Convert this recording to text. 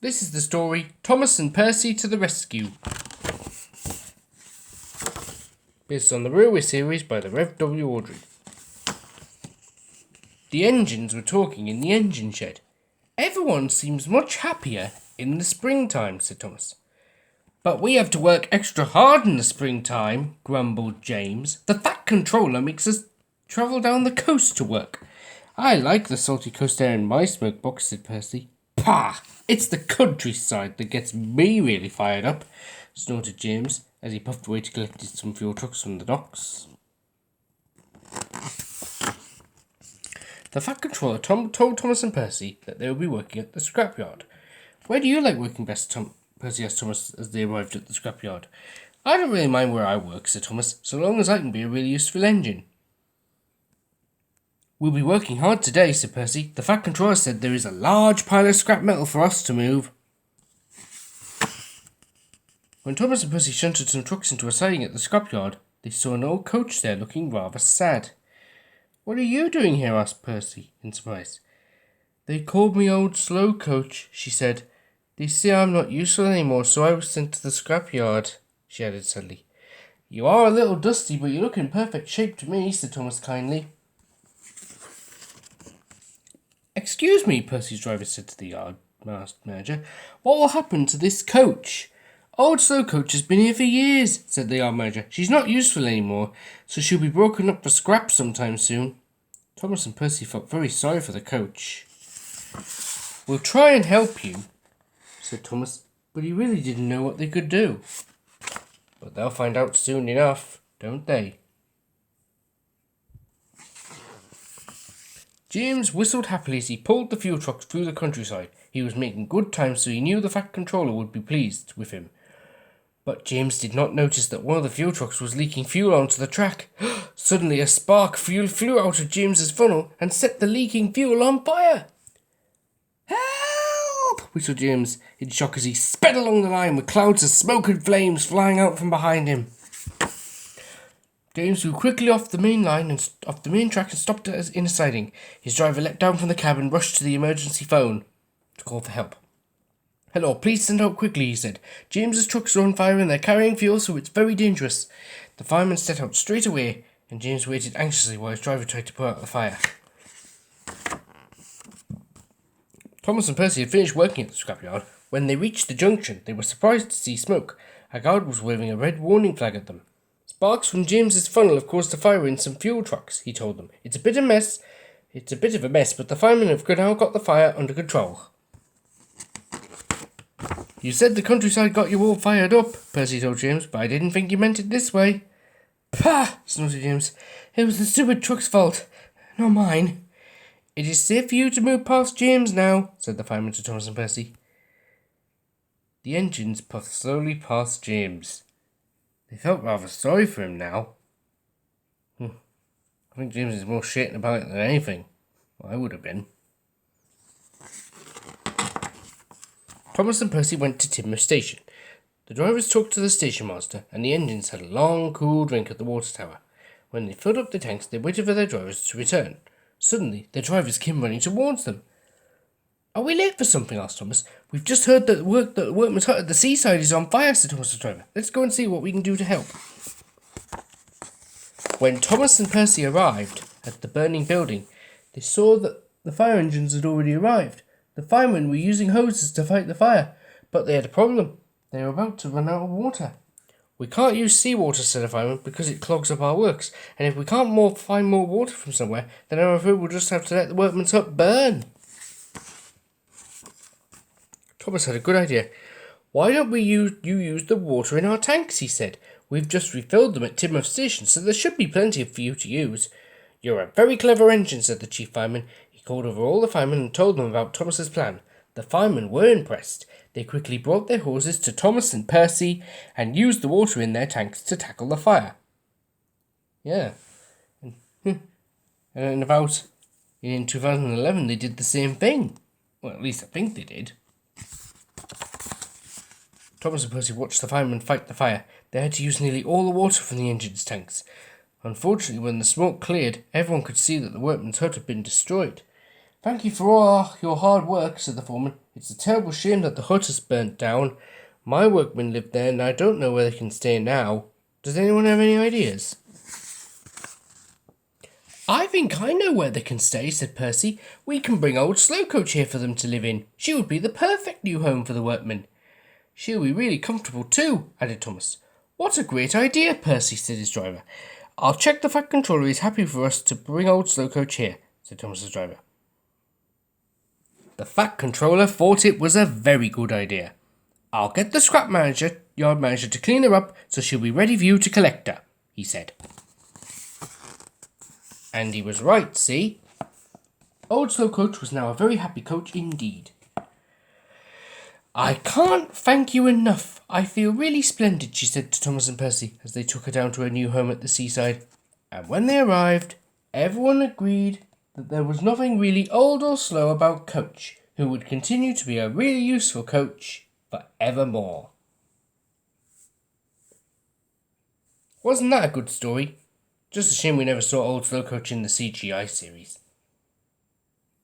This is the story, Thomas and Percy to the Rescue. Based on the Railway series by the Rev. W. Awdry. The engines were talking in the engine shed. Everyone seems much happier in the springtime, said Thomas. But we have to work extra hard in the springtime, grumbled James. The Fat Controller makes us travel down the coast to work. I like the salty coast air in my smoke box, said Percy. Pah! It's the countryside that gets me really fired up, snorted James, as he puffed away to collect some fuel trucks from the docks. The Fat Controller told Thomas and Percy that they would be working at the scrapyard. Where do you like working best, Percy asked Thomas as they arrived at the scrapyard. I don't really mind where I work, said Thomas, so long as I can be a really useful engine. We'll be working hard today, said Percy. The Fat Controller said there is a large pile of scrap metal for us to move. When Thomas and Percy shunted some trucks into a siding at the scrapyard, they saw an old coach there looking rather sad. What are you doing here? Asked Percy, in surprise. They called me Old Slow Coach, she said. They say I'm not useful anymore, so I was sent to the scrapyard, she added sadly. You are a little dusty, but you look in perfect shape to me, said Thomas kindly. Excuse me, Percy's driver said to the yard manager. What will happen to this coach? Old Slow Coach has been here for years, said the yard manager. She's not useful anymore, so she'll be broken up for scrap sometime soon. Thomas and Percy felt very sorry for the coach. We'll try and help you, said Thomas, but he really didn't know what they could do. But they'll find out soon enough, don't they? James whistled happily as he pulled the fuel trucks through the countryside. He was making good time, so he knew the Fat Controller would be pleased with him. But James did not notice that one of the fuel trucks was leaking fuel onto the track. Suddenly a spark flew out of James's funnel and set the leaking fuel on fire. Help! Whistled James in shock as he sped along the line with clouds of smoke and flames flying out from behind him. James flew quickly off the main line and off the main track and stopped in a siding. His driver leapt down from the cab and rushed to the emergency phone to call for help. Hello, please send help quickly, he said. James's trucks are on fire and they're carrying fuel, so it's very dangerous. The fireman set out straight away, and James waited anxiously while his driver tried to put out the fire. Thomas and Percy had finished working at the scrapyard. When they reached the junction, they were surprised to see smoke. A guard was waving a red warning flag at them. Sparks from James's funnel have caused a fire in some fuel trucks, he told them. It's a bit of a mess, but the firemen have now got the fire under control. You said the countryside got you all fired up, Percy told James, but I didn't think you meant it this way. Pah! Snorted James. It was the stupid truck's fault, not mine. It is safe for you to move past James now, said the fireman to Thomas and Percy. The engines puffed slowly past James. They felt rather sorry for him now. I think James is more shitting about it than anything. Well, I would have been. Thomas and Percy went to Timber Station. The drivers talked to the station master, and the engines had a long, cool drink at the water tower. When they filled up the tanks, they waited for their drivers to return. Suddenly, their drivers came running towards them. Are we late for something? Asked Thomas. We've just heard that the workman's hut at the seaside is on fire, said Thomas's driver. Let's go and see what we can do to help. When Thomas and Percy arrived at the burning building, they saw that the fire engines had already arrived. The firemen were using hoses to fight the fire, but they had a problem. They were about to run out of water. We can't use seawater, said the fireman, because it clogs up our works, and if we can't find more water from somewhere, then I'm afraid we'll just have to let the workman's hut burn. Thomas had a good idea. Why don't you use the water in our tanks, he said. We've just refilled them at Timber Station, so there should be plenty for you to use. You're a very clever engine, said the chief fireman. He called over all the firemen and told them about Thomas's plan. The firemen were impressed. They quickly brought their hoses to Thomas and Percy and used the water in their tanks to tackle the fire. Yeah. And in 2011 they did the same thing. Well, at least I think they did. Thomas and Percy watched the firemen fight the fire. They had to use nearly all the water from the engine's tanks. Unfortunately, when the smoke cleared, everyone could see that the workman's hut had been destroyed. Thank you for all your hard work, said the foreman. It's a terrible shame that the hut has burnt down. My workmen live there, and I don't know where they can stay now. Does anyone have any ideas? I think I know where they can stay, said Percy. We can bring old Slowcoach here for them to live in. She would be the perfect new home for the workmen. She'll be really comfortable too, added Thomas. What a great idea, Percy, said his driver. I'll check the Fat Controller is happy for us to bring old Slowcoach here, said Thomas's driver. The Fat Controller thought it was a very good idea. I'll get the yard manager to clean her up so she'll be ready for you to collect her, he said. And he was right, see? Old Slowcoach was now a very happy coach indeed. I can't thank you enough. I feel really splendid, she said to Thomas and Percy as they took her down to her new home at the seaside. And when they arrived, everyone agreed that there was nothing really old or slow about Coach, who would continue to be a really useful coach for evermore. Wasn't that a good story? Just a shame we never saw old Slowcoach in the CGI series.